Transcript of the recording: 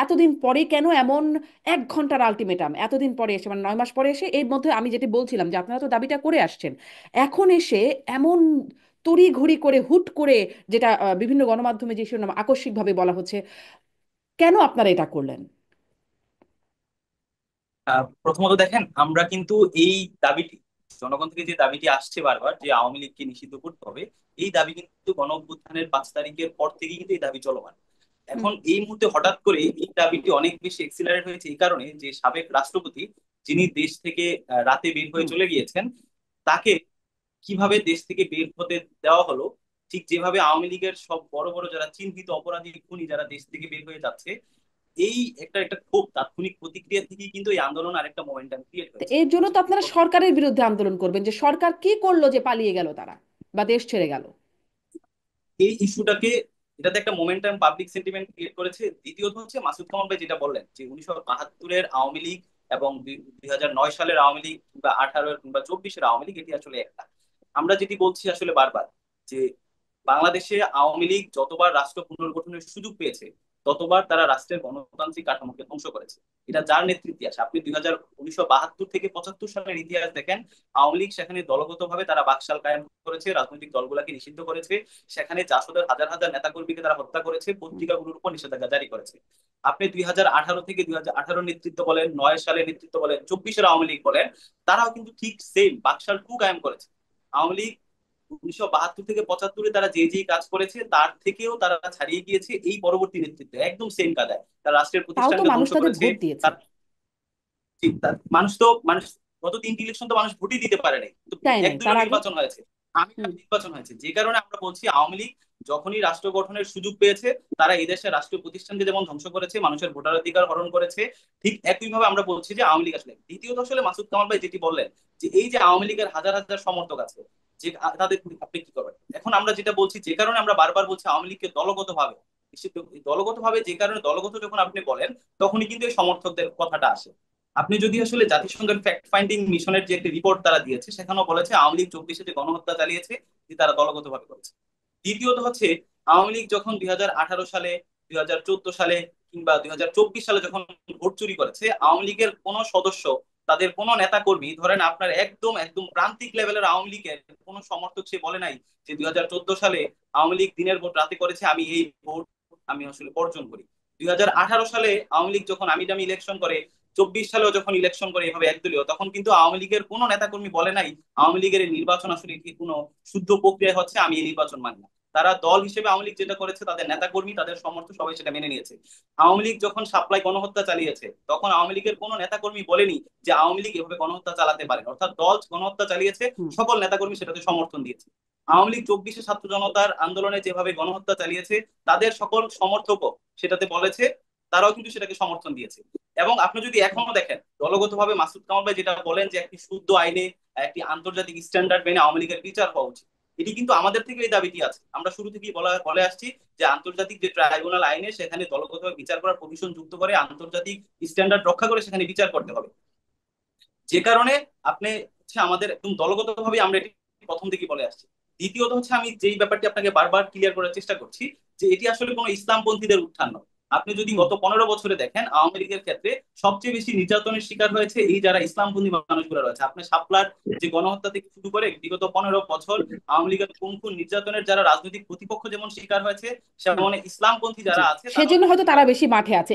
এতদিন পরে কেন এমন 1 ঘন্টার আলটিমেটাম এতদিন পরে এসে, মানে 9 মাস পরে এসে, এর মধ্যে আমি যেটি বলছিলাম যে আপনারা তো দাবিটা করে আসছেন, এখন এসে এমন তড়ি ঘড়ি করে হুট করে, যেটা বিভিন্ন গণমাধ্যমে যে শিরোনাম আকস্মিকভাবে বলা হচ্ছে, কেন আপনারা এটা করলেন? প্রথমত দেখেন, আমরা কিন্তু এই দাবিটি, জনগণ থেকে যে দাবিটি আসছে বারবার যে আওয়ামী লীগকে নিষিদ্ধ করতে হবে, এই দাবি কিন্তু গণ অভ্যুত্থানের 5 তারিখের পর থেকেই কিন্তু এই দাবি চলমান। হুম। এখন এই মুহূর্তে হঠাৎ করে এই দাবিটি অনেক বেশি এক্সিলারেট হয়েছে এই কারণে যে সাবেক রাষ্ট্রপতি, যিনি দেশ থেকে রাতে বের হয়ে হুম। চলে গিয়েছেন, তাকে কিভাবে দেশ থেকে বের হতে দেওয়া হলো, ঠিক যেভাবে আওয়ামী লীগের সব বড় বড় যারা চিহ্নিত অপরাধী খুনি যারা দেশ থেকে বের হয়ে যাচ্ছে, এই একটা একটা খুব তাৎক্ষণিক প্রতিক্রিয়া থেকেই কিন্তু এই আন্দোলন আরেকটা মোমেন্টাম ক্রিয়েট তো হয়েছে। এর জন্য তো সেটি আপনারা সরকারের বিরুদ্ধে আন্দোলন করবেন, যে সরকার কি করলো যে পালিয়ে গেল তারা, বা দেশ ছেড়ে গেল? এই ইস্যুটাকে, এটাতে একটা মোমেন্টাম পাবলিক সেন্টিমেন্ট ক্রিয়েট করেছে। দ্বিতীয়ত হচ্ছে মাসুদ কামাল ভাই যেটা বললেন যে 1972-এর আওয়ামী লীগ এবং 2009 সালের আওয়ামী লীগ কিংবা 18 কিংবা 24-এর আওয়ামী লীগ, এটি আসলে একটা। আমরা যেটি বলছি আসলে বারবার, যে বাংলাদেশে আওয়ামী লীগ যতবার রাষ্ট্র পুনর্গঠনের সুযোগ পেয়েছে, ততবার তারা রাষ্ট্রের গণতান্ত্রিক কাঠামোকে ধ্বংস করেছে। এটা যার নেতৃত্বে আসে, আপনি 1972 থেকে 75 সালের ইতিহাস দেখেন, আওয়ামী লীগ সেখানে দলগতভাবে তারা বাকশাল কায়েম করেছে, রাজনৈতিক দলগুলোকে নিষিদ্ধ করেছে, সেখানে জাসদের হাজার হাজার নেতাকর্মীকে তারা হত্যা করেছে, পত্রিকাগুলোর উপর নিষেধাজ্ঞা জারি করেছে। আপনি 2018 থেকে 2018 নেতৃত্ব বলেন, 9 সালের নেতৃত্ব বলেন, 24-এর আওয়ামী লীগ বলেন, তারাও কিন্তু ঠিক সেম বাকশাল টু কায়েম করেছে। আওয়ামী লীগ 1972 থেকে 75-এ তারা যে যে কাজ করেছে তার থেকেও তারা ছাড়িয়ে গিয়েছে এই পরবর্তী নেতৃত্বে, একদম সেম কাজ। তারা রাষ্ট্রের তাও তো প্রতিষ্ঠানকে মানুষ ধ্বংস তাদের করেছে। ভোট দিয়েছে। তার মানুষ গত 3টি ইলেকশন তো মানুষ ভোটই দিতে পারে নাই, তো তাই এক নাই তার দুইটা আগে? নির্বাচন হয়েছে, আমি হুম। নির্বাচন হয়েছে, যে কারণে আমরা বলছি আওয়ামী লীগ যখনই রাষ্ট্র গঠনের সুযোগ পেয়েছে, তারা এদেশের রাষ্ট্রীয় প্রতিষ্ঠানকে যেমন ধ্বংস করেছে, মানুষের ভোটাধিকার হরণ করেছে, ঠিক একইভাবে আমরা বলছি যে আওয়ামী লীগ আসলে। দ্বিতীয়ত আসলে মাসুদ কামাল ভাই যেটি বললেন, যে এই যে আওয়ামী লীগের হাজার হাজার সমর্থক আছে, যে তাদের আপনি কি করবেন, এখন আমরা যেটা বলছি, যে কারণে আমরা বারবার বলছি আওয়ামী লীগকে দলগত ভাবে নিষিদ্ধ। দলগত ভাবে যে কারণে, দলগত যখন আপনি বলেন, তখনই কিন্তু এই সমর্থকদের কথাটা আসে। আপনি যদি আসলে জাতিসংঘের ফ্যাক্ট ফাইন্ডিং মিশনের যে একটি রিপোর্ট তারা দিয়েছে, সেখানেও বলেছে আওয়ামী লীগ 24-এ যে গণহত্যা চালিয়েছে, যে তারা দলগত ভাবে করেছে। দ্বিতীয়ত হচ্ছে, আওয়ামী লীগ যখন 2018 সালে, 2014 সালে কিংবা 2024 সালে যখন ভোট চুরি করেছে, আওয়ামী লীগের কোন সদস্য, তাদের কোন নেতা কর্মী, ধরেন আপনার একদম একদম প্রান্তিক লেভেলের আওয়ামী লীগের কোন সমর্থক সে বলে নাই যে 2014 সালে আওয়ামী লীগ দিনের ভোট রাতে করেছে, আমি এই ভোট আমি আসলে বর্জন করি। 2018 সালে আওয়ামী লীগ যখন আমি দামি ইলেকশন করে, 24 সালেও যখন ইলেকশন করে এভাবে একদলীয়, তখন কিন্তু আওয়ামী লীগের কোন নেতাকর্মী বলে নাই আওয়ামী লীগের এই নির্বাচন আসলে কি কোনো শুদ্ধ প্রক্রিয়া হচ্ছে, আমি এই নির্বাচন মানি না। তারা দল হিসেবে আওয়ামী লীগ যেটা করেছে, তাদের নেতাকর্মী তাদের সমর্থক সবাই সেটা মেনে নিয়েছে। আওয়ামী লীগ যখন সাপ্লাই গণহত্যা চালিয়েছে, তখন আওয়ামী লীগের কোন নেতাকর্মী বলেনি যে আওয়ামী লীগ এভাবে গণহত্যা চালাতে পারে, অর্থাৎ দল গণহত্যা চালিয়েছে, হুম। সকল নেতাকর্মী সেটাতে সমর্থন দিয়েছে। আওয়ামী লীগ 24-এ ছাত্র জনতার আন্দোলনে যেভাবে গণহত্যা চালিয়েছে, তাদের সকল সমর্থকও সেটাতে বলেছে, তারাও কিন্তু সেটাকে সমর্থন দিয়েছে। এবং আপনি যদি এখনো দেখেন, দলগতভাবে মাসুদ কামাল ভাই যেটা বলেন যে একটি শুদ্ধ আইনে, একটি আন্তর্জাতিক স্ট্যান্ডার্ড মেনে আওয়ামী লীগের বিচার হওয়া উচিত, এটি কিন্তু আমাদের থেকে এই দাবিটি আছে। আমরা শুরু থেকেই বলে আসছি যে আন্তর্জাতিক যে ট্রাইব্যুনাল আইনে, সেখানে দলগতভাবে বিচার করার প্রভিশন যুক্ত করে, আন্তর্জাতিক স্ট্যান্ডার্ড রক্ষা করে সেখানে বিচার করতে হবে। যে কারণে আপনি হচ্ছে আমাদের একদম দলগতভাবে আমরা এটি প্রথম থেকে বলে আসছি। দ্বিতীয়ত হচ্ছে, আমি যেই ব্যাপারটি আপনাকে বারবার ক্লিয়ার করার চেষ্টা করছি, যে এটি আসলে কোনো ইসলামপন্থীদের উত্থান নয়। আপনি যদি হুম। গত 15 বছরে দেখেন, আওয়ামী লীগের ক্ষেত্রে সবচেয়ে বেশি নির্যাতনের শিকার হয়েছে এই যারা ইসলামপন্থী মানুষগুলো রয়েছে। আপনি শাপলার যে গণহত্যা থেকে শুরু করে বিগত 15 বছর আওয়ামী লীগের পুঙ্খু নির্যাতনের যারা রাজনৈতিক প্রতিপক্ষ যেমন শিকার হয়েছে, হুম। সেমন ইসলামপন্থী জি। যারা আছে তারাও সেজন্য কিন্তু হয়তো শিকার তারা হয়েছে। বেশি মাঠে আছে।